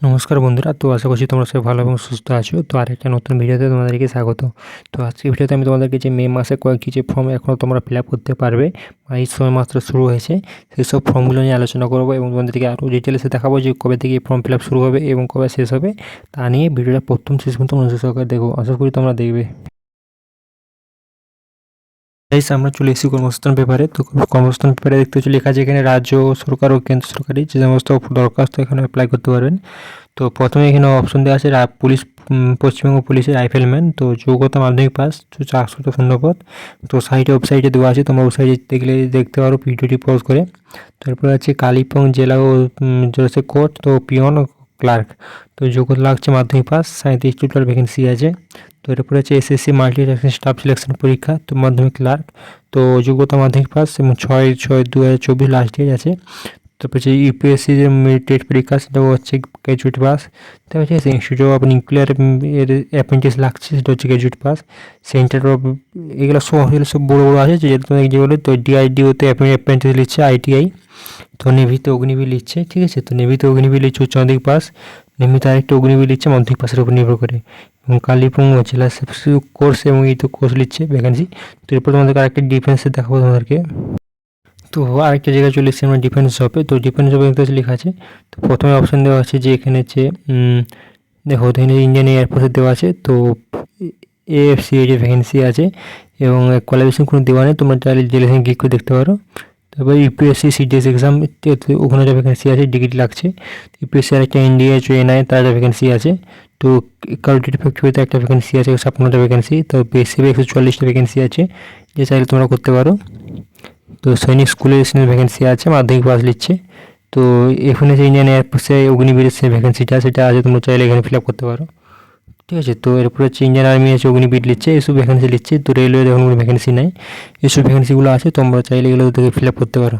নমস্কার বন্ধুরা, তো আশা করছি তোমরা সবাই ভালো এবং সুস্থ আছো। তো আরেকটা নতুন ভিডিওতে তোমাদেরকে স্বাগত। তো আজকের ভিডিওতে আমি তোমাদেরকে যে মে মাসে কয়েকটি যে ফর্ম এখনও তোমরা ফিল আপ করতে পারবে, এই সময় মাত্র শুরু হয়েছে, সেসব ফর্মগুলো নিয়ে আলোচনা করবো এবং তোমাদেরকে আরও ডিটেলসে দেখাবো যে কবে থেকে এই ফর্ম ফিল আপ শুরু হবে এবং কবে শেষ হবে। তা নিয়ে ভিডিওটা প্রথম শেষ পর্যন্ত মনোযোগ সহকারে দেখো, আশা করি তোমরা দেখবে। গাইস, আমরা চলে এসেছি কর্মসংস্থান পেপারে। তো কর্মসংস্থান পেপারে দেখতে হচ্ছে লেখা আছে এখানে রাজ্য সরকার ও কেন্দ্র সরকারি যে সমস্ত দরখাস্ত এখানে অ্যাপ্লাই করতে পারবেন। তো প্রথমে এখানে অপশন দেওয়া আছে পুলিশ, পশ্চিমবঙ্গ পুলিশের রাইফেলম্যান। তো যোগ্যতা মাধ্যমিক পাস, 400টা শূন্যপদ। তো ওয়েবসাইটে দেওয়া আছে, তোমরা ওয়েবসাইটে দেখলে দেখতে পারো ভিডিওটি পজ করে। তারপরে আছে কালিম্পং জেলা ও জলসে কোর্ট, তো পিয়ন ও ক্লার্ক। তো যোগ্যতা লাগছে মাধ্যমিক পাস, 37টা ভ্যাকেন্সি আছে। তো এরপরে আছে এসএসসি মাল্টিটাস্কিং স্টাফ সিলেকশন পরীক্ষা, তো মাধ্যমিক ক্লার্ক। তো যোগ্যতা মাধ্যমিক পাস এবং 6/6/2024 লাস্ট ডেট আছে। তারপর হচ্ছে ইউপিএসসি যে টেট পরীক্ষা, সেটাও হচ্ছে গ্র্যাজুয়েট পাস। তারপর হচ্ছে ইনস্টিটিউট অফ নিউক্লিয়ার এর অ্যাপ্রেন্টিস লাগছে, সেটা হচ্ছে গ্র্যাজুয়েট পাস। সেন্টার অফ এগুলো সব বড়ো বড়ো আছে, যেগুলো তো ডিআইডিওতে অ্যাপ্রেন্টিস নিচ্ছে, আইটিআই। তো নেভিতে অগ্নিবীর নিচ্ছে, ঠিক আছে। তো নেভিতে অগ্নিবীর নিচ্ছে উচ্চ মাধ্যমিক পাস, নেভিতে আরেকটা অগ্নিবীর নিচ্ছে মাধ্যমিক পাসের উপর নির্ভর করে। এবং কালিম্পং জেলা কোর্স এবং এই তো কোর্স নিচ্ছে ভ্যাকেন্সি। তো এরপর তোমাদেরকে আরেকটা ডিফেন্সে দেখাবো তোমাদেরকে। তো আরেকটা জায়গায় চলে এসেছি আমরা ডিফেন্স জবে। তো ডিফেন্স জবে দেখতে লেখা আছে। তো প্রথমে অপশান দেওয়া আছে যে এখানে হচ্ছে দেখো এখানে ইন্ডিয়ান এয়ারফোর্সের দেওয়া আছে। তো এএফসি এর যে ভ্যাকেন্সি আছে এবং কোয়ালিফিকেশন কোনো দেওয়া নেই, তোমরা চাইলে জেলে ক্লিক করে দেখতে পারো। তারপর ইউপিএসসি সিডিএস এক্সাম, ওখানে একটা ভ্যাকেন্সি আছে, ডিগ্রি লাগছে। ইউপিএসসি আর একটা এনডিএ এনআই, তার একটা ভ্যাকেন্সি আছে। তো কাউন্টি ফ্যাক্টরিতে একটা ভ্যাকেন্সি আছে, 56টা ভ্যাকেন্সি। তো বেসিভে 144টা ভ্যাকেন্সি আছে, যে চাইলে তোমরা করতে পারো। তো সৈনিক স্কুলের ভ্যাকেন্সি আছে, মাধ্যমিক পাস নিচ্ছে। তো এখানে যে ইন্ডিয়ান এয়ারফোর্সে অগ্নিবীরের যে ভ্যাকেন্সিটা, সেটা আছে, তোমরা চাইলে এখানে ফিল আপ করতে পারো, ঠিক আছে। তো এরপরে হচ্ছে ইন্ডিয়ান আর্মি আছে, অগ্নিবীর নিচ্ছে, এসব ভ্যাকেন্সি নিচ্ছে। তো রেলওয়ে এখন কোনো ভ্যাকেন্সি নেই, এসব ভ্যাকেন্সিগুলো আছে, তোমরা চাইলে এগুলো থেকে ফিল আপ করতে পারো।